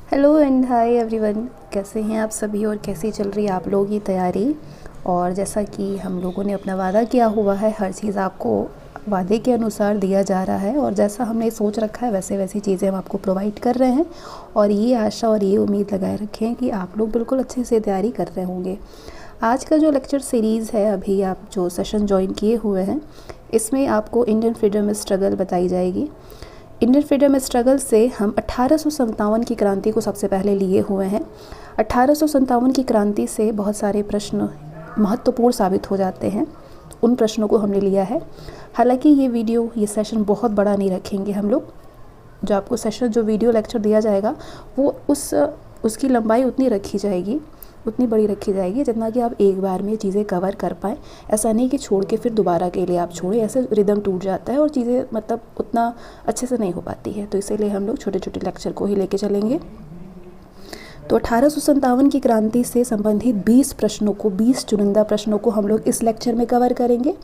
Hello and hi everyone, कैसे हैं आप सभी और कैसी चल रही है आप लोगों की तैयारी। और जैसा कि हम लोगों ने अपना वादा किया हुआ है, हर चीज़ आपको वादे के अनुसार दिया जा रहा है और जैसा हमने सोच रखा है वैसे वैसी चीज़ें हम आपको प्रोवाइड कर रहे हैं। और ये आशा और ये उम्मीद लगाए रखें कि आप लोग बिल्कुल अच्छे से तैयारी कर रहे होंगे। आज का जो लेक्चर सीरीज़ है, अभी आप जो सेशन ज्वाइन किए हुए हैं, इसमें आपको इंडियन फ्रीडम स्ट्रगल बताई जाएगी। इंडियन फ्रीडम स्ट्रगल से हम 1857 की क्रांति को सबसे पहले लिए हुए हैं। 1857 की क्रांति से बहुत सारे प्रश्न महत्वपूर्ण साबित हो जाते हैं, उन प्रश्नों को हमने लिया है। हालांकि ये सेशन बहुत बड़ा नहीं रखेंगे हम लोग। जो आपको सेशन जो वीडियो लेक्चर दिया जाएगा वो उसकी लंबाई उतनी बड़ी रखी जाएगी जितना कि आप एक बार में चीज़ें कवर कर पाएँ। ऐसा नहीं कि छोड़ के फिर दोबारा के लिए आप छोड़ें, ऐसे रिदम टूट जाता है और चीज़ें मतलब उतना अच्छे से नहीं हो पाती है। तो इसीलिए हम लोग छोटे छोटे लेक्चर को ही लेके चलेंगे। तो 1857 की क्रांति से संबंधित 20 चुनिंदा प्रश्नों को हम लोग इस लेक्चर में कवर करेंगे,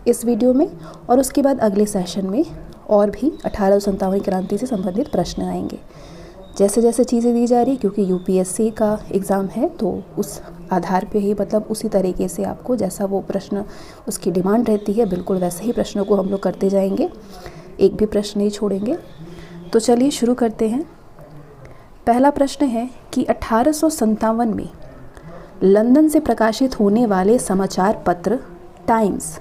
इस वीडियो में। और उसके बाद अगले सेशन में और भी 1857 क्रांति से संबंधित प्रश्न आएंगे। जैसे जैसे चीज़ें दी जा रही, क्योंकि यूपीएससी का एग्ज़ाम है तो उस आधार पे ही मतलब उसी तरीके से आपको जैसा वो प्रश्न उसकी डिमांड रहती है, बिल्कुल वैसे ही प्रश्नों को हम लोग करते जाएंगे, एक भी प्रश्न नहीं छोड़ेंगे। तो चलिए शुरू करते हैं। पहला प्रश्न है कि 1857 में लंदन से प्रकाशित होने वाले समाचार पत्र टाइम्स,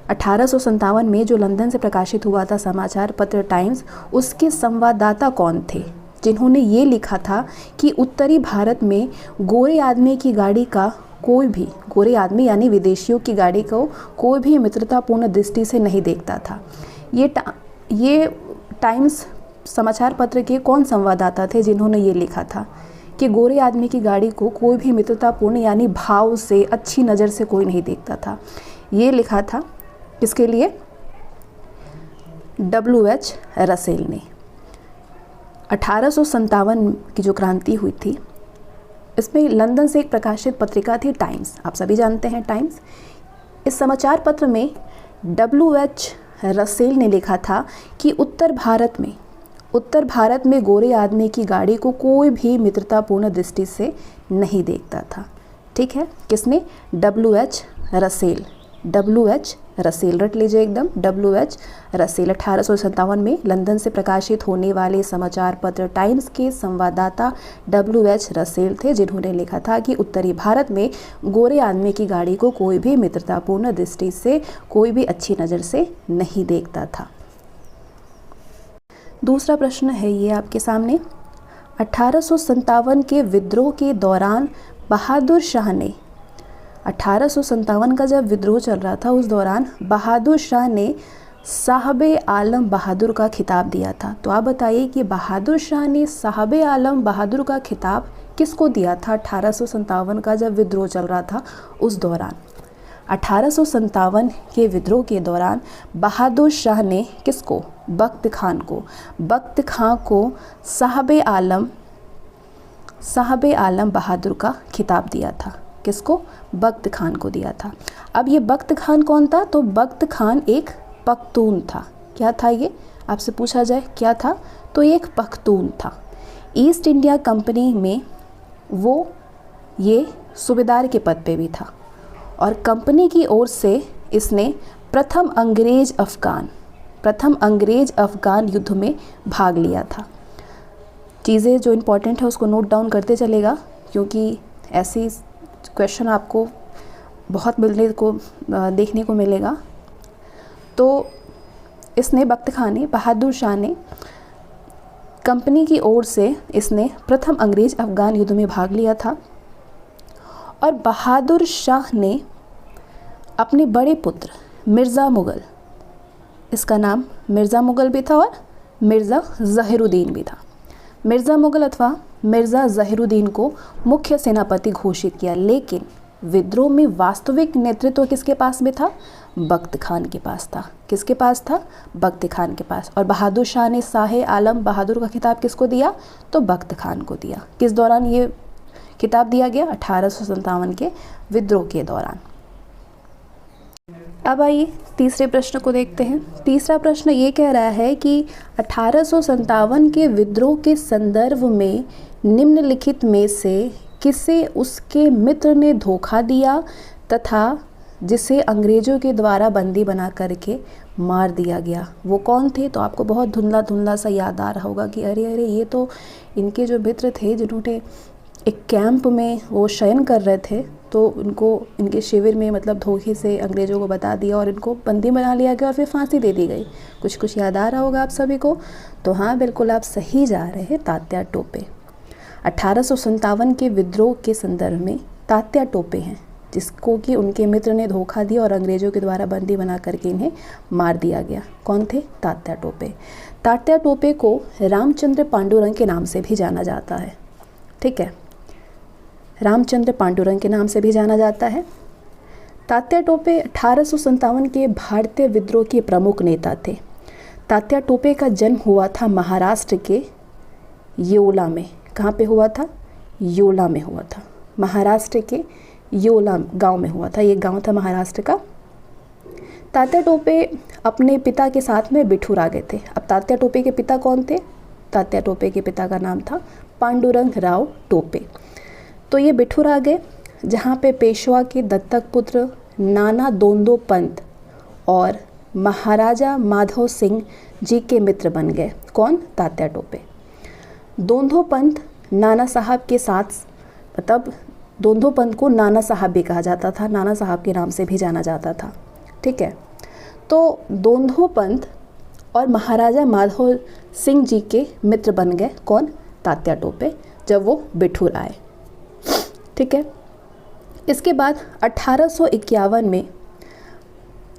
1857 में जो लंदन से प्रकाशित हुआ था समाचार पत्र टाइम्स, उसके संवाददाता कौन थे जिन्होंने ये लिखा था कि उत्तरी भारत में गोरे आदमी की गाड़ी का कोई भी, गोरे आदमी यानी विदेशियों की गाड़ी को कोई भी मित्रतापूर्ण दृष्टि से नहीं देखता था। ये टाइम्स समाचार पत्र के कौन संवाददाता थे जिन्होंने ये लिखा था कि गोरे आदमी की गाड़ी को कोई भी मित्रतापूर्ण यानी भाव से, अच्छी नज़र से कोई नहीं देखता था। ये लिखा था किसके लिए? W.H. रसेल ने। 1857 की जो क्रांति हुई थी, इसमें लंदन से एक प्रकाशित पत्रिका थी टाइम्स, आप सभी जानते हैं टाइम्स। इस समाचार पत्र में W.H. रसेल ने लिखा था कि उत्तर भारत में गोरे आदमी की गाड़ी को कोई भी मित्रतापूर्ण दृष्टि से नहीं देखता था। ठीक है, किसने? W.H. रसेल। W.H. रसेल रट लीजिए एकदम, W.H. रसेल 1857 में लंदन से प्रकाशित होने वाले समाचार पत्र टाइम्स के संवाददाता W.H. रसेल थे, जिन्होंने लिखा था कि उत्तरी भारत में गोरे आदमी की गाड़ी को कोई भी मित्रतापूर्ण दृष्टि से, कोई भी अच्छी नज़र से नहीं देखता था। दूसरा प्रश्न है ये आपके सामने। 1857 के विद्रोह के दौरान बहादुर शाह ने, 1857 का जब विद्रोह चल रहा था उस दौरान बहादुर शाह ने साहबे आलम बहादुर का खिताब दिया था। तो आप बताइए कि बहादुर शाह ने साहबे आलम बहादुर का खिताब किसको दिया था 1857 का जब विद्रोह चल रहा था उस दौरान? 1857 के विद्रोह के दौरान बहादुर शाह ने किसको? बख्त खां को साहबे आलम बहादुर का खिताब दिया था। किसको? बख्त खान को दिया था। अब ये बख्त खान कौन था? तो बख्त खान एक पख्तून था। क्या था ये? आपसे पूछा जाए क्या था, तो ये एक पख्तून था। ईस्ट इंडिया कंपनी में वो ये सूबेदार के पद पे भी था और कंपनी की ओर से इसने प्रथम अंग्रेज अफगान युद्ध में भाग लिया था। चीज़ें जो इम्पोर्टेंट है उसको नोट डाउन करते चलेगा, क्योंकि ऐसी क्वेश्चन आपको बहुत देखने को मिलेगा। तो इसने बहादुर शाह ने कंपनी की ओर से इसने प्रथम अंग्रेज अफगान युद्ध में भाग लिया था और बहादुर शाह ने अपने बड़े पुत्र मिर्ज़ा मुग़ल, इसका नाम मिर्ज़ा मुग़ल भी था और मिर्ज़ा ज़हीरुद्दीन भी था, मिर्ज़ा मुग़ल अथवा मिर्ज़ा ज़हीरुद्दीन को मुख्य सेनापति घोषित किया। लेकिन विद्रोह में वास्तविक नेतृत्व किसके पास में था? बख्त खान के पास था। किसके पास था? बख्त खान के पास। और बहादुर शाह ने साहे आलम बहादुर का खिताब किसको दिया? तो बख्त खान को दिया। किस दौरान ये खिताब दिया गया? 1857 के विद्रोह के दौरान। अब आइए तीसरे प्रश्न को देखते हैं। तीसरा प्रश्न ये कह रहा है कि 1857 के विद्रोह के संदर्भ में निम्नलिखित में से किसे उसके मित्र ने धोखा दिया तथा जिसे अंग्रेज़ों के द्वारा बंदी बना करके मार दिया गया, वो कौन थे? तो आपको बहुत धुंधला धुंधला सा याद आ रहा होगा कि अरे अरे ये तो इनके जो मित्र थे जिन्होंने एक कैंप में वो शयन कर रहे थे, तो उनको इनके शिविर में मतलब धोखे से अंग्रेज़ों को बता दिया और इनको बंदी बना लिया गया और फिर फांसी दे दी गई। कुछ कुछ याद आ रहा होगा आप सभी को। तो हाँ, बिल्कुल आप सही जा रहे हैं, तात्या टोपे। 1857 के विद्रोह के संदर्भ में तात्या टोपे हैं, जिसको कि उनके मित्र ने धोखा दिया और अंग्रेज़ों के द्वारा बंदी बना करके इन्हें मार दिया गया। कौन थे? तात्या टोपे। तात्या टोपे को रामचंद्र पांडुरंग के नाम से भी जाना जाता है। ठीक है, रामचंद्र पांडुरंग के नाम से भी जाना जाता है। तात्या टोपे 1857 के भारतीय विद्रोह के प्रमुख नेता थे। तात्या टोपे का जन्म हुआ था महाराष्ट्र के योला में। कहाँ पे हुआ था? योला में हुआ था। महाराष्ट्र के योला गांव में हुआ था। ये गांव था महाराष्ट्र का। तात्या टोपे अपने पिता के साथ में बिठूर आ गए थे। अब तात्या टोपे के पिता कौन थे? तात्या टोपे के पिता का नाम था पांडुरंग राव टोपे। तो ये बिठूर आ गए, जहाँ पे पेशवा के दत्तक पुत्र नाना दोंदो पंत और महाराजा माधव सिंह जी के मित्र बन गए। कौन? तात्या टोपे। दोंदो पंत नाना साहब के साथ, मतलब दोंदो पंत को नाना साहब भी कहा जाता था, नाना साहब के नाम से भी जाना जाता था। ठीक है, तो दोंदो पंत और महाराजा माधव सिंह जी के मित्र बन गए। कौन? तात्या टोपे, जब वो बिठूर आए। ठीक है, इसके बाद 1851 में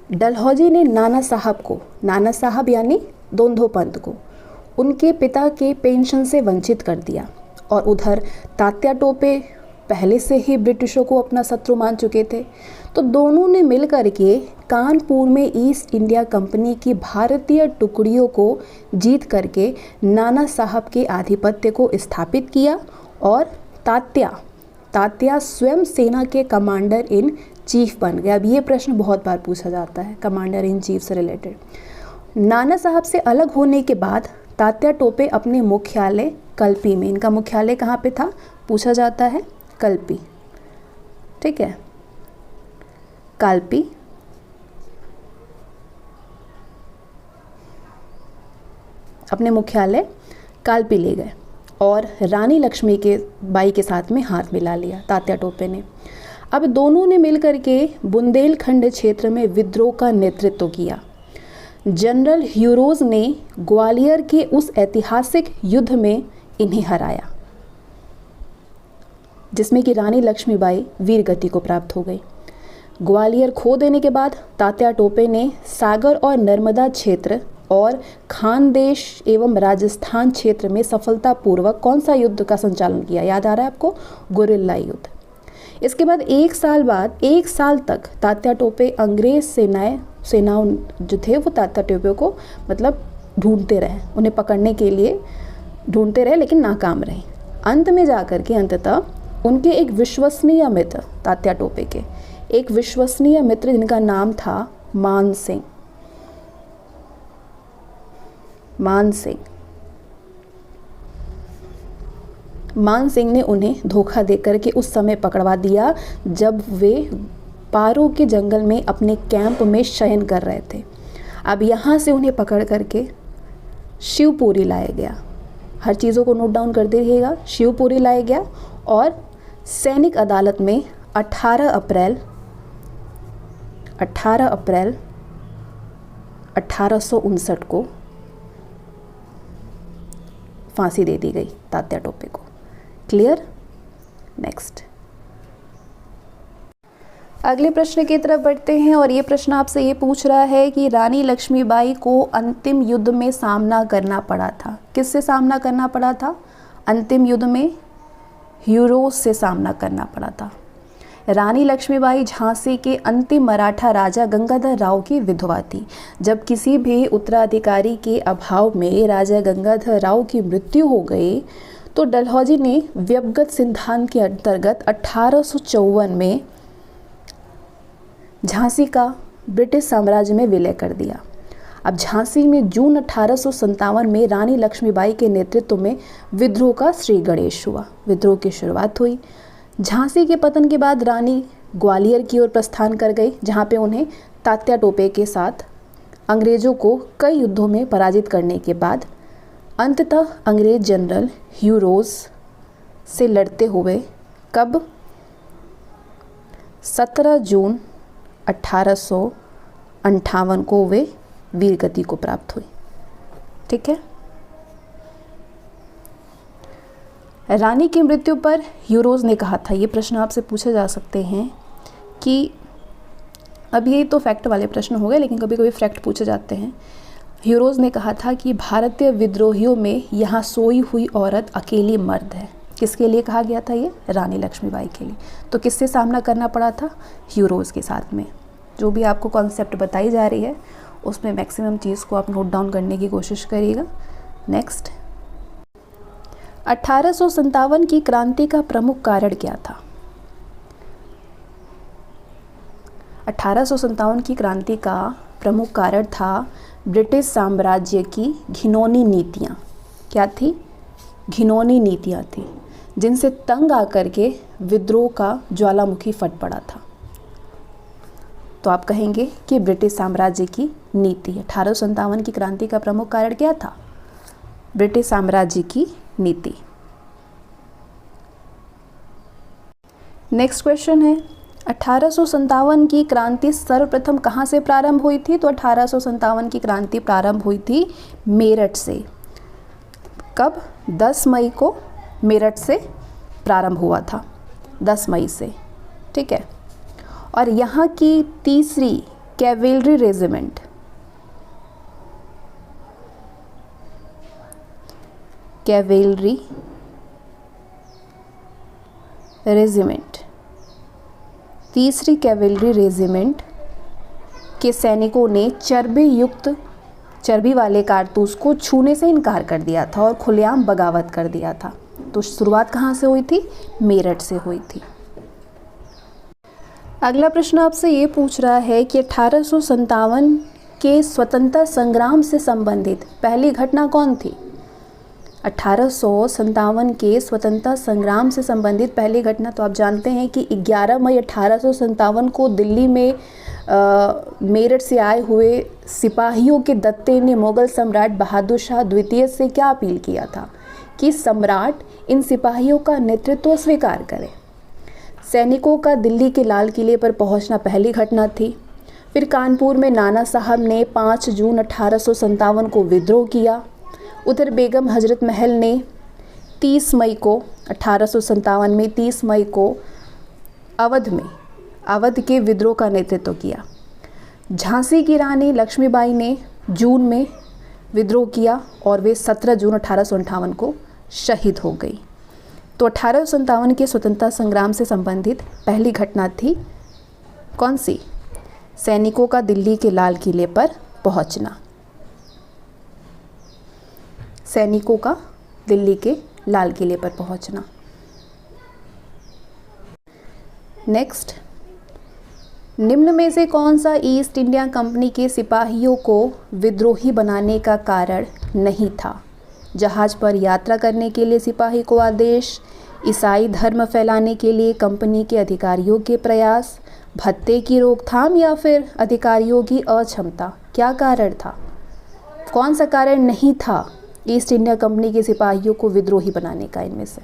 डलहौजी ने नाना साहब को, नाना साहब यानी दोंदो पंत को, उनके पिता के पेंशन से वंचित कर दिया। और उधर तात्या टोपे पहले से ही ब्रिटिशों को अपना शत्रु मान चुके थे। तो दोनों ने मिलकर के कानपुर में ईस्ट इंडिया कंपनी की भारतीय टुकड़ियों को जीत करके नाना साहब के आधिपत्य को स्थापित किया और तात्या स्वयं सेना के कमांडर इन चीफ बन गए। अब ये प्रश्न बहुत बार पूछा जाता है कमांडर इन चीफ से रिलेटेड। नाना साहब से अलग होने के बाद तात्या टोपे अपने मुख्यालय कल्पी में, इनका मुख्यालय कहाँ पे था पूछा जाता है? कल्पी। ठीक है, कालपी, अपने मुख्यालय कालपी ले गए और रानी लक्ष्मी के बाई के साथ में हाथ मिला लिया तात्या टोपे ने। अब दोनों ने मिलकर के बुंदेलखंड क्षेत्र में विद्रोह का नेतृत्व किया। जनरल ह्यूरोज ने ग्वालियर के उस ऐतिहासिक युद्ध में इन्हें हराया, जिसमें कि रानी लक्ष्मीबाई वीर गति को प्राप्त हो गई। ग्वालियर खो देने के बाद तात्या टोपे ने सागर और नर्मदा क्षेत्र और खानदेश एवं राजस्थान क्षेत्र में सफलतापूर्वक कौन सा युद्ध का संचालन किया? याद आ रहा है आपको? गुरिल्ला युद्ध। इसके बाद एक साल तक तात्या टोपे अंग्रेज सेनाओं जो थे वो तात्या टोपे को मतलब ढूंढते रहे, उन्हें पकड़ने के लिए ढूंढते रहे, लेकिन नाकाम रहे। अंत में जाकर के अंततः उनके एक विश्वसनीय मित्र, तात्या टोपे के एक विश्वसनीय मित्र जिनका नाम था मान सिंह ने उन्हें धोखा देकर के उस समय पकड़वा दिया जब वे पारो के जंगल में अपने कैंप में शयन कर रहे थे। अब यहाँ से उन्हें पकड़ करके शिवपुरी लाया गया। हर चीज़ों को नोट डाउन करते रहिएगा। शिवपुरी लाया गया और सैनिक अदालत में 18 अप्रैल 1859 को फांसी दे दी गई तात्या टोपे को। क्लियर? नेक्स्ट, अगले प्रश्न की तरफ बढ़ते हैं और ये प्रश्न आपसे ये पूछ रहा है कि रानी लक्ष्मीबाई को अंतिम युद्ध में सामना करना पड़ा था। किससे सामना करना पड़ा था? अंतिम युद्ध में ह्यूरोज से सामना करना पड़ा था। रानी लक्ष्मीबाई झांसी के अंतिम मराठा राजा गंगाधर राव की विधवा थी। जब किसी भी उत्तराधिकारी के अभाव में राजा गंगाधर राव की मृत्यु हो गई तो डलहौजी ने व्यक्तिगत सिद्धांत के अंतर्गत 1854 में झांसी का ब्रिटिश साम्राज्य में विलय कर दिया। अब झांसी में जून 1857 में रानी लक्ष्मीबाई के नेतृत्व में विद्रोह का श्री गणेश हुआ। विद्रोह की शुरुआत हुई। झांसी के पतन के बाद रानी ग्वालियर की ओर प्रस्थान कर गई, जहां पे उन्हें तात्या टोपे के साथ अंग्रेज़ों को कई युद्धों में पराजित करने के बाद अंततः अंग्रेज जनरल ह्यू रोज से लड़ते हुए कब 17 जून 1858 को वे वीर गति को प्राप्त हुई। ठीक है। रानी की मृत्यु पर ह्यू रोज ने कहा था, ये प्रश्न आपसे पूछे जा सकते हैं कि अब ये तो फैक्ट वाले प्रश्न हो गए, लेकिन कभी कभी फैक्ट पूछे जाते हैं। ह्यू रोज ने कहा था कि भारतीय विद्रोहियों में यहाँ सोई हुई औरत अकेली मर्द है। किसके लिए कहा गया था ये? रानी लक्ष्मीबाई के लिए। तो किससे सामना करना पड़ा था? ह्यू रोज के साथ में। जो भी आपको कॉन्सेप्ट बताई जा रही है उसमें मैक्सिमम चीज़ को आप नोट डाउन करने की कोशिश करिएगा। नेक्स्ट, 1857 की क्रांति का प्रमुख कारण क्या था? 1857 की क्रांति का प्रमुख कारण था ब्रिटिश साम्राज्य की घिनौनी नीतियाँ। क्या थी? घिनौनी नीतियाँ थी, जिनसे तंग आकर के विद्रोह का ज्वालामुखी फट पड़ा था। तो आप कहेंगे कि ब्रिटिश साम्राज्य की नीति। 1857 की क्रांति का प्रमुख कारण क्या था? ब्रिटिश साम्राज्य की नीति। नेक्स्ट क्वेश्चन है, 1857 की क्रांति सर्वप्रथम कहाँ से प्रारंभ हुई थी? तो 1857 की क्रांति प्रारंभ हुई थी मेरठ से। कब? 10 मई को मेरठ से प्रारंभ हुआ था, 10 मई से। ठीक है। और यहाँ की तीसरी कैवेलरी रेजिमेंट, कैवेलरी रेजिमेंट, तीसरी कैवेलरी रेजिमेंट के सैनिकों ने चर्बी वाले कारतूस को छूने से इनकार कर दिया था और खुलेआम बगावत कर दिया था। तो शुरुआत कहाँ से हुई थी? मेरठ से हुई थी। अगला प्रश्न आपसे ये पूछ रहा है कि 1857 के स्वतंत्रता संग्राम से संबंधित पहली घटना कौन थी? 1857 के स्वतंत्रता संग्राम से संबंधित पहली घटना तो आप जानते हैं कि 11 मई 1857 को दिल्ली में मेरठ से आए हुए सिपाहियों के दत्ते ने मुगल सम्राट बहादुर शाह द्वितीय से क्या अपील किया था कि सम्राट इन सिपाहियों का नेतृत्व स्वीकार करे। सैनिकों का दिल्ली के लाल किले पर पहुंचना पहली घटना थी। फिर कानपुर में नाना साहब ने 5 जून 1857 को विद्रोह किया। उधर बेगम हजरत महल ने 30 मई को 1857 में 30 मई को अवध के विद्रोह का नेतृत्व किया। झांसी की रानी लक्ष्मीबाई ने जून में विद्रोह किया और वे 17 जून 1858 को शहीद हो गई। तो 1857 के स्वतंत्रता संग्राम से संबंधित पहली घटना थी कौन सी? सैनिकों का दिल्ली के लाल किले पर पहुंचना। सैनिकों का दिल्ली के लाल किले पर पहुंचना। नेक्स्ट, निम्न में से कौन सा ईस्ट इंडिया कंपनी के सिपाहियों को विद्रोही बनाने का कारण नहीं था? जहाज पर यात्रा करने के लिए सिपाही को आदेश, ईसाई धर्म फैलाने के लिए कंपनी के अधिकारियों के प्रयास, भत्ते की रोकथाम या फिर अधिकारियों की अक्षमता। क्या कारण था? कौन सा कारण नहीं था ईस्ट इंडिया कंपनी के सिपाहियों को विद्रोही बनाने का? इनमें से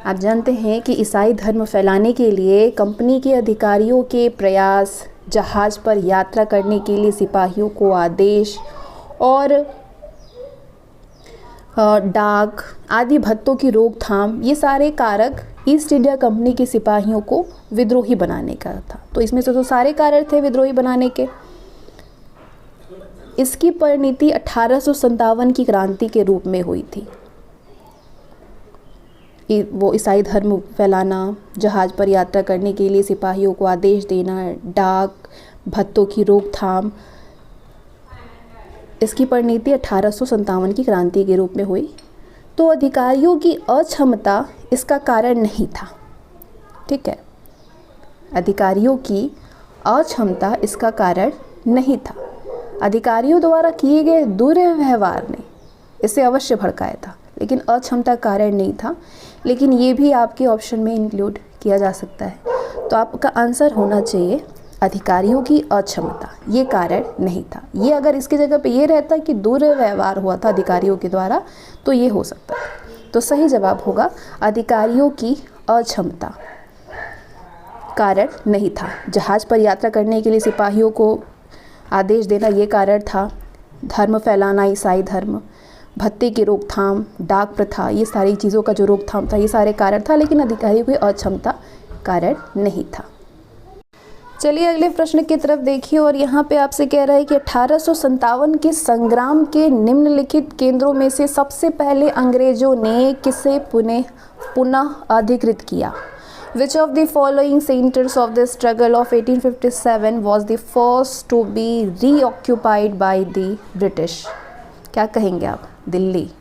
आप जानते हैं कि ईसाई धर्म फैलाने के लिए कंपनी के अधिकारियों के प्रयास, जहाज पर यात्रा करने के लिए सिपाहियों को आदेश और डाक आदि भत्तों की रोकथाम, ये सारे कारक ईस्ट इंडिया कंपनी के सिपाहियों को विद्रोही बनाने का था। तो इसमें से तो सारे कारण थे विद्रोही बनाने के। इसकी परिणति 1857 की क्रांति के रूप में हुई थी। वो ईसाई धर्म फैलाना, जहाज पर यात्रा करने के लिए सिपाहियों को आदेश देना, डाक भत्तों की रोकथाम, इसकी परिणति 1857 की क्रांति के रूप में हुई। तो अधिकारियों की अक्षमता इसका कारण नहीं था। ठीक है, अधिकारियों की अक्षमता इसका कारण नहीं था। अधिकारियों द्वारा किए गए दुर्व्यवहार ने इसे अवश्य भड़काया था, लेकिन अक्षमता कारण नहीं था। लेकिन ये भी आपके ऑप्शन में इंक्लूड किया जा सकता है। तो आपका आंसर होना चाहिए अधिकारियों की अक्षमता, ये कारण नहीं था। ये अगर इसकी जगह पे ये रहता कि दुर्व्यवहार हुआ था अधिकारियों के द्वारा तो ये हो सकता है। तो सही जवाब होगा अधिकारियों की अक्षमता कारण नहीं था। जहाज पर यात्रा करने के लिए सिपाहियों को आदेश देना ये कारण था। धर्म फैलाना, ईसाई धर्म, भत्ते की रोकथाम, डाक प्रथा, ये सारी चीज़ों का जो रोकथाम था, ये सारे कारण था। लेकिन अधिकारियों की अक्षमता कारण नहीं था। चलिए अगले प्रश्न की तरफ देखिए, और यहाँ पे आपसे कह रहा है कि 1857 के संग्राम के निम्नलिखित केंद्रों में से सबसे पहले अंग्रेजों ने किसे पुनः अधिकृत किया। Which of the following centers of the struggle of 1857 was the first to be reoccupied by the British? क्या कहेंगे आप? दिल्ली।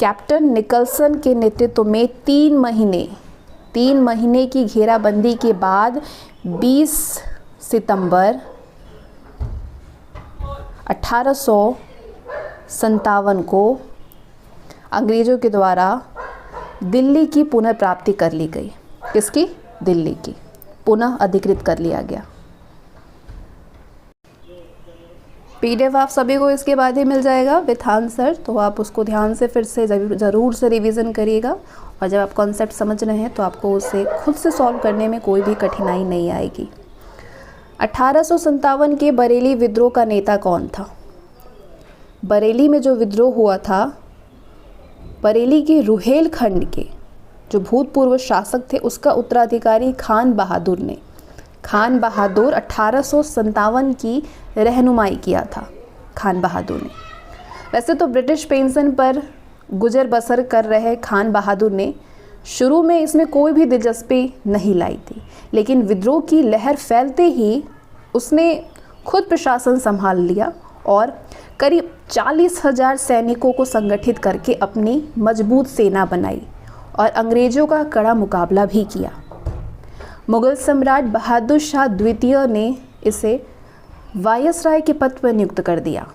कैप्टन निकलसन के नेतृत्व में 3 महीने की घेराबंदी के बाद 20 सितंबर 1857 को अंग्रेज़ों के द्वारा दिल्ली की पुनः प्राप्ति कर ली गई। किसकी? दिल्ली की पुनः अधिकृत कर लिया गया। पीडीएफ आप सभी को इसके बाद ही मिल जाएगा विथ आंसर, तो आप उसको ध्यान से फिर से ज़रूर से रिवीजन करिएगा। और जब आप कॉन्सेप्ट समझ रहे हैं तो आपको उसे खुद से सॉल्व करने में कोई भी कठिनाई नहीं आएगी। 1857 के बरेली विद्रोह का नेता कौन था? बरेली में जो विद्रोह हुआ था, बरेली के रुहेलखंड के जो भूतपूर्व शासक थे उसका उत्तराधिकारी खान बहादुर ने 1857 की रहनुमाई किया था। खान बहादुर ने, वैसे तो ब्रिटिश पेंशन पर गुजर बसर कर रहे खान बहादुर ने शुरू में इसमें कोई भी दिलचस्पी नहीं लाई थी, लेकिन विद्रोह की लहर फैलते ही उसने खुद प्रशासन संभाल लिया और करीब 40,000 सैनिकों को संगठित करके अपनी मजबूत सेना बनाई और अंग्रेज़ों का कड़ा मुकाबला भी किया। मुगल सम्राट बहादुर शाह द्वितीय ने इसे वायसराय के पद पर नियुक्त कर दिया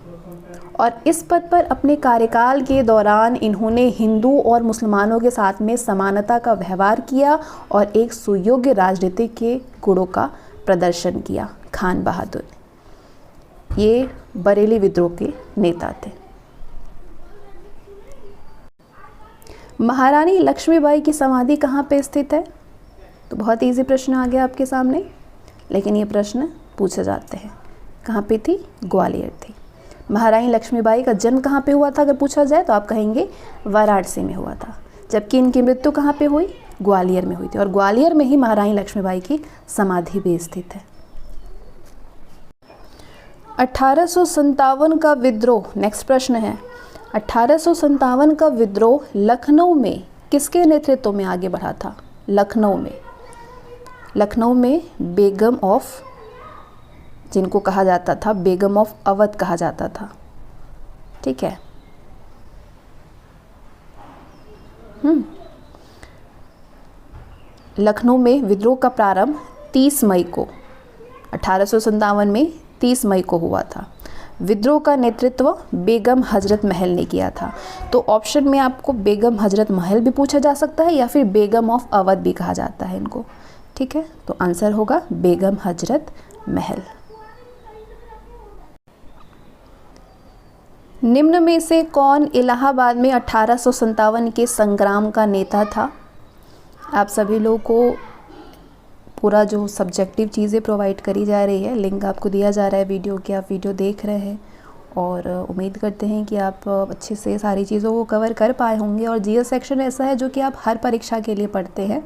और इस पद पर अपने कार्यकाल के दौरान इन्होंने हिंदू और मुसलमानों के साथ में समानता का व्यवहार किया और एक सुयोग्य राजनीति के गुणों का प्रदर्शन किया। खान बहादुर ये बरेली विद्रोह के नेता थे। महारानी लक्ष्मीबाई की समाधि कहाँ पे स्थित है? तो बहुत इजी प्रश्न आ गया आपके सामने, लेकिन ये प्रश्न पूछे जाते हैं। कहाँ पे थी? ग्वालियर थी। महारानी लक्ष्मीबाई का जन्म कहाँ पे हुआ था अगर पूछा जाए तो आप कहेंगे वाराणसी में हुआ था, जबकि इनकी मृत्यु कहाँ पे हुई? ग्वालियर में हुई थी, और ग्वालियर में ही महारानी लक्ष्मीबाई की समाधि भी स्थित है। 1857 का विद्रोह, नेक्स्ट प्रश्न है, 1857 का विद्रोह लखनऊ में किसके नेतृत्व में आगे बढ़ा था? लखनऊ में बेगम ऑफ, जिनको कहा जाता था बेगम ऑफ अवध कहा जाता था, ठीक है। लखनऊ में विद्रोह का प्रारंभ 30 मई को 1857 में 30 मई को हुआ था। विद्रोह का नेतृत्व बेगम हजरत महल ने किया था। तो ऑप्शन में आपको बेगम हजरत महल भी पूछा जा सकता है या फिर बेगम ऑफ अवध भी कहा जाता है इनको, ठीक है। तो आंसर होगा बेगम हजरत महल। निम्न में से कौन इलाहाबाद में 1857 के संग्राम का नेता था? आप सभी लोगों को पूरा जो सब्जेक्टिव चीज़ें प्रोवाइड करी जा रही है, लिंक आपको दिया जा रहा है वीडियो की, आप वीडियो देख रहे हैं और उम्मीद करते हैं कि आप अच्छे से सारी चीज़ों को कवर कर पाए होंगे। और जीएस सेक्शन ऐसा है जो कि आप हर परीक्षा के लिए पढ़ते हैं,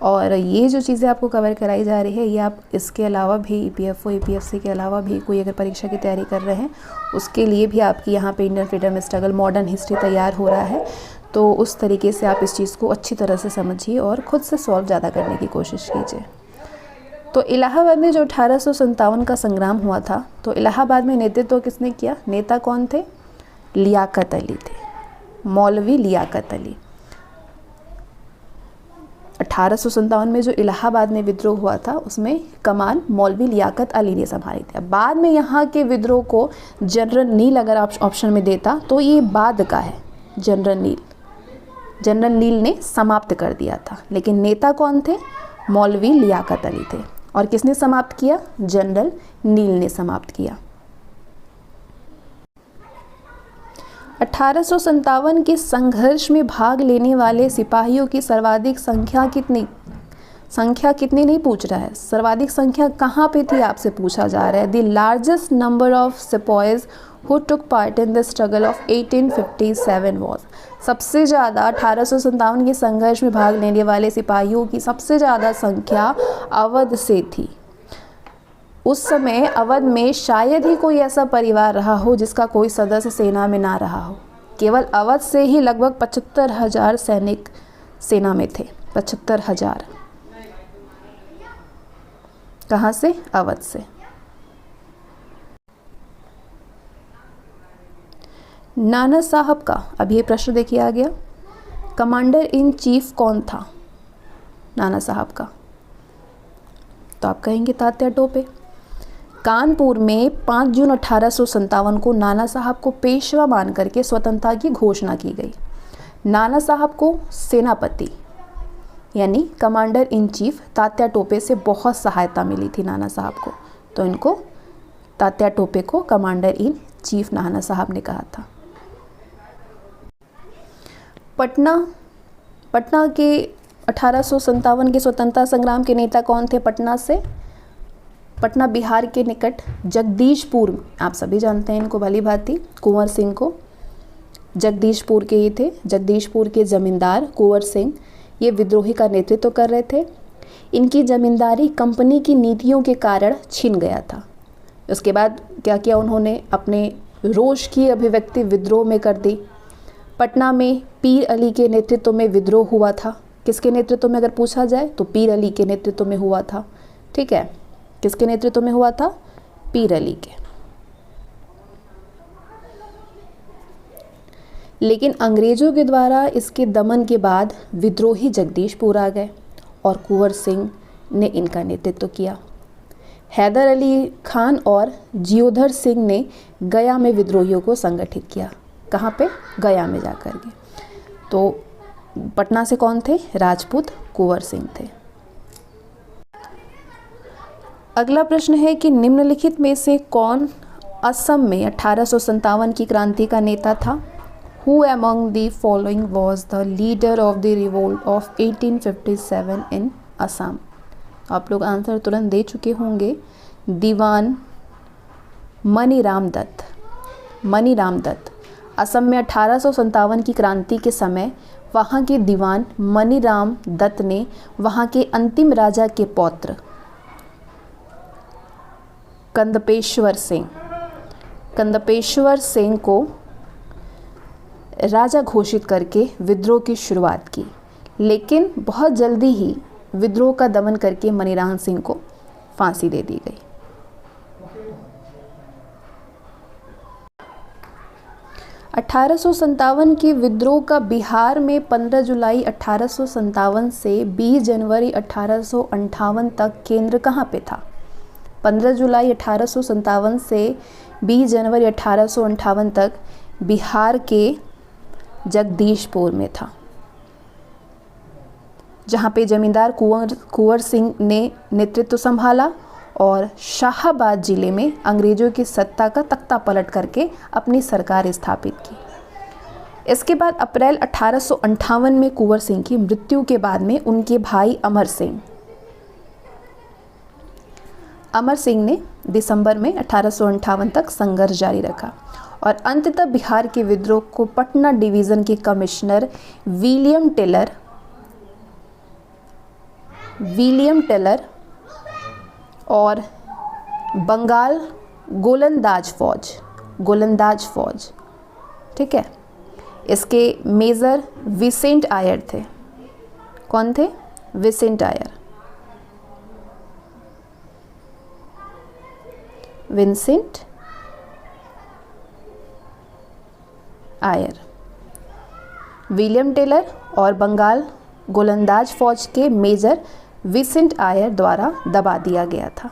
और ये जो चीज़ें आपको कवर कराई जा रही है ये आप इसके अलावा भी ईपीएफओ ईपीएफसी के अलावा भी कोई अगर परीक्षा की तैयारी कर रहे हैं उसके लिए भी आपकी यहाँ पे Indian freedom struggle modern history तैयार हो रहा है। तो उस तरीके से आप इस चीज़ को अच्छी तरह से समझिए और ख़ुद से सॉल्व ज़्यादा करने की कोशिश कीजिए। तो इलाहाबाद में जो 1857 का संग्राम हुआ था, तो इलाहाबाद में नेतृत्व किसने किया? नेता कौन थे? लियाकत अली थे, मौलवी लियाकत अली। 1857 में जो इलाहाबाद में विद्रोह हुआ था उसमें कमान मौलवी लियाकत अली ने संभाली थी। बाद में यहाँ के विद्रोह को जनरल नील अगर आप ऑप्शन में देता तो ये बाद का है। जनरल नील ने समाप्त कर दिया था, लेकिन नेता कौन थे? मौलवी लियाकत अली थे। और किसने समाप्त किया? जनरल नील ने समाप्त किया। 1857 के संघर्ष में भाग लेने वाले सिपाहियों की सर्वाधिक संख्या कितनी नहीं पूछ रहा है, सर्वाधिक संख्या कहाँ पे थी आपसे पूछा जा रहा है। The largest number of sepoys who took part in the struggle of 1857 was, सबसे ज़्यादा 1857 के संघर्ष में भाग लेने वाले सिपाहियों की सबसे ज़्यादा संख्या अवध से थी। उस समय अवध में शायद ही कोई ऐसा परिवार रहा हो जिसका कोई सदस्य सेना में ना रहा हो। केवल अवध से ही लगभग 75,000 सैनिक सेना में थे। 75,000 कहाँ से? अवध से। नाना साहब का, अब ये प्रश्न देखिए आ गया, कमांडर इन चीफ कौन था नाना साहब का? तो आप कहेंगे तात्या टोपे। कानपुर में 5 जून 1857 को नाना साहब को पेशवा मान करके स्वतंत्रता की घोषणा की गई। नाना साहब को सेनापति यानी commander in chief Tatya Tope से बहुत सहायता मिली थी नाना साहब को, तो इनको तात्या टोपे को कमांडर इन चीफ नाना साहब ने कहा था। पटना के 1857 के स्वतंत्रता संग्राम के नेता कौन थे? पटना बिहार के निकट जगदीशपुर, आप सभी जानते हैं इनको भली भांति, कुंवर सिंह को। जगदीशपुर के ये थे, जगदीशपुर के जमींदार कुंवर सिंह, ये विद्रोही का नेतृत्व कर रहे थे। इनकी जमींदारी कंपनी की नीतियों के कारण छिन गया था। उसके बाद क्या किया उन्होंने? अपने रोष की अभिव्यक्ति विद्रोह में कर दी। पटना में पीर अली के नेतृत्व में विद्रोह हुआ था। किसके नेतृत्व में अगर पूछा जाए तो पीर अली के नेतृत्व में हुआ था। ठीक है, किसके नेतृत्व में हुआ था? पीर अली के। लेकिन अंग्रेजों के द्वारा इसके दमन के बाद विद्रोही जगदीशपुर आ गए और कुंवर सिंह ने इनका नेतृत्व किया। हैदर अली खान और जियोधर सिंह ने गया में विद्रोहियों को संगठित किया। कहाँ पे? गया में जाकर के। तो पटना से कौन थे? राजपूत कुंवर सिंह थे। अगला प्रश्न है कि निम्नलिखित में से कौन असम में 1857 की क्रांति का नेता था? Who among the following was the leader of the revolt of 1857 in Assam? आप लोग आंसर तुरंत दे चुके होंगे। दीवान मनीराम दत्त। मनीराम दत्त असम में 1857 की क्रांति के समय वहाँ के दीवान मनीराम दत्त ने वहाँ के अंतिम राजा के पौत्र कंदपेश्वर सिंह को राजा घोषित करके विद्रोह की शुरुआत की। लेकिन बहुत जल्दी ही विद्रोह का दमन करके मनीराम सिंह को फांसी दे दी गई। अठारह के विद्रोह का बिहार में 15 जुलाई 1857 से 20 जनवरी 1858 तक केंद्र कहाँ पे था? 15 जुलाई 1857 से 20 जनवरी 1858 तक बिहार के जगदीशपुर में था, जहाँ पे जमींदार कुंवर सिंह ने नेतृत्व संभाला और शाहाबाद जिले में अंग्रेजों की सत्ता का तख्ता पलट करके अपनी सरकार स्थापित की। इसके बाद अप्रैल 1858 में कुंवर सिंह की मृत्यु के बाद में उनके भाई अमर सिंह ने दिसंबर में 1858 तक संघर्ष जारी रखा और अंततः बिहार के विद्रोह को पटना डिवीज़न के कमिश्नर विलियम टेलर और बंगाल गोलंदाज फौज, ठीक है, इसके मेजर विसेंट आयर थे। कौन थे? विसेंट आयर, विंसेंट आयर, विलियम टेलर और बंगाल गोलंदाज फौज के मेजर विसेंट आयर द्वारा दबा दिया गया था।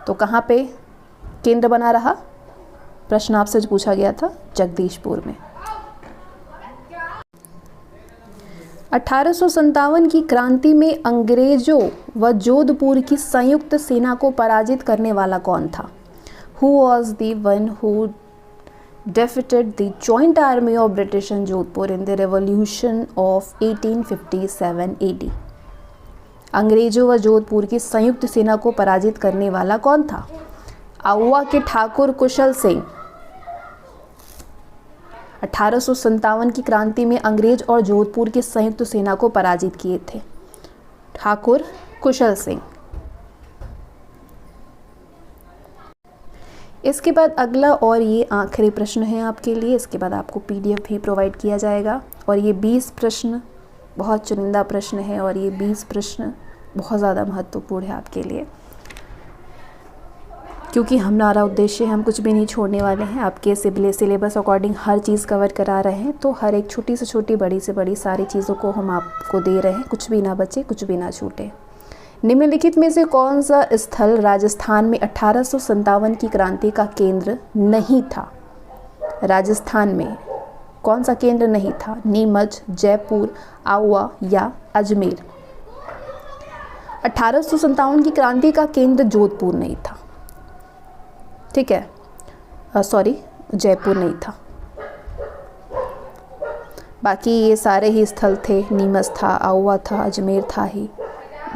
तो कहाँ पे केंद्र बना रहा? प्रश्न आपसे जो पूछा गया था जगदीशपुर में। 1857 की क्रांति में अंग्रेजों व जोधपुर की संयुक्त सेना को पराजित करने वाला कौन था? Who was the one who defeated the joint army of British and Jodhpur in the revolution of 1857 AD? अंग्रेजों व जोधपुर की संयुक्त सेना को पराजित करने वाला कौन था? आउवा के ठाकुर कुशल सिंह। 1857 की क्रांति में अंग्रेज और जोधपुर की संयुक्त सेना को पराजित किए थे ठाकुर कुशल सिंह। इसके बाद अगला और ये आखिरी प्रश्न है आपके लिए। इसके बाद आपको PDF भी प्रोवाइड किया जाएगा और ये 20 प्रश्न बहुत चुनिंदा प्रश्न है और ये 20 प्रश्न बहुत ज़्यादा महत्वपूर्ण है आपके लिए, क्योंकि हमारा उद्देश्य है हम कुछ भी नहीं छोड़ने वाले हैं। आपके सिलेबस अकॉर्डिंग हर चीज़ कवर करा रहे हैं, तो हर एक छोटी से छोटी बड़ी से बड़ी सारी चीज़ों को हम आपको दे रहे हैं, कुछ भी ना बचे, कुछ भी ना छूटे। निम्नलिखित में से कौन सा स्थल राजस्थान में 1857 की क्रांति का केंद्र नहीं था? राजस्थान में कौन सा केंद्र नहीं था? नीमच, जयपुर, आउवा या अजमेर? 1857 की क्रांति का केंद्र जोधपुर नहीं था, ठीक है, जयपुर नहीं था। बाकी ये सारे ही स्थल थे, नीमच था, आउवा था, अजमेर था ही,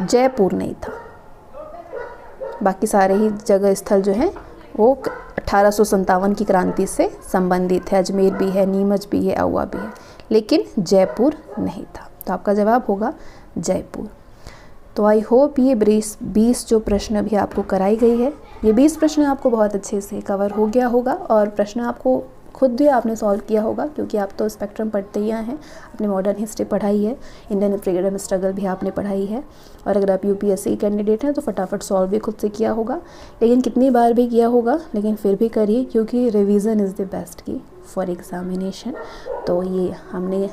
जयपुर नहीं था। बाकी सारे ही जगह स्थल जो हैं वो 1857 की क्रांति से संबंधित है। अजमेर भी है, नीमच भी है, आउवा भी है, लेकिन जयपुर नहीं था। तो आपका जवाब होगा जयपुर। तो आई होप ये 20 जो प्रश्न अभी आपको कराई गई है, ये 20 प्रश्न आपको बहुत अच्छे से कवर हो गया होगा और प्रश्न आपको खुद भी आपने सॉल्व किया होगा, क्योंकि आप तो स्पेक्ट्रम पढ़ते ही हैं, आपने मॉडर्न हिस्ट्री पढ़ाई है, इंडियन फ्रीडम स्ट्रगल भी आपने पढ़ाई है, और अगर आप UPSC कैंडिडेट हैं तो फटाफट सॉल्व भी खुद से किया होगा। लेकिन कितनी बार भी किया होगा, लेकिन फिर भी करिए, क्योंकि रिवीजन इज़ द बेस्ट की फॉर एग्ज़ामिनेशन। तो ये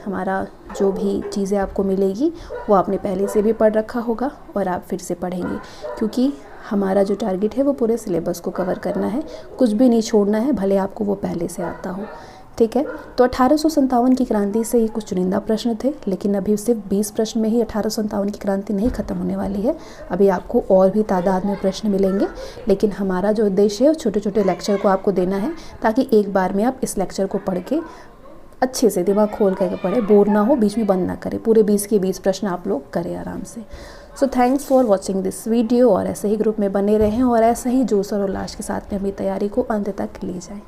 हमारा जो भी चीज़ें आपको मिलेगी वो आपने पहले से भी पढ़ रखा होगा और आप फिर से पढ़ेंगे, क्योंकि हमारा जो टारगेट है वो पूरे सिलेबस को कवर करना है, कुछ भी नहीं छोड़ना है, भले आपको वो पहले से आता हो, ठीक है। तो 1857 की क्रांति से ये कुछ चुनिंदा प्रश्न थे, लेकिन अभी सिर्फ 20 प्रश्न में ही 1857 की क्रांति नहीं ख़त्म होने वाली है। अभी आपको और भी तादाद में प्रश्न मिलेंगे, लेकिन हमारा जो उद्देश्य है छोटे छोटे लेक्चर को आपको देना है, ताकि एक बार में आप इस लेक्चर को पढ़ के अच्छे से दिमाग खोल करके पढ़े, बोर ना हो, बीच में बंद ना करें, पूरे 20 के 20 प्रश्न आप लोग करें आराम से। So thanks for watching this video, और ऐसे ही ग्रुप में बने रहें और ऐसा ही जोश और उल्लास के साथ में अपनी तैयारी को अंत तक ले जाएं।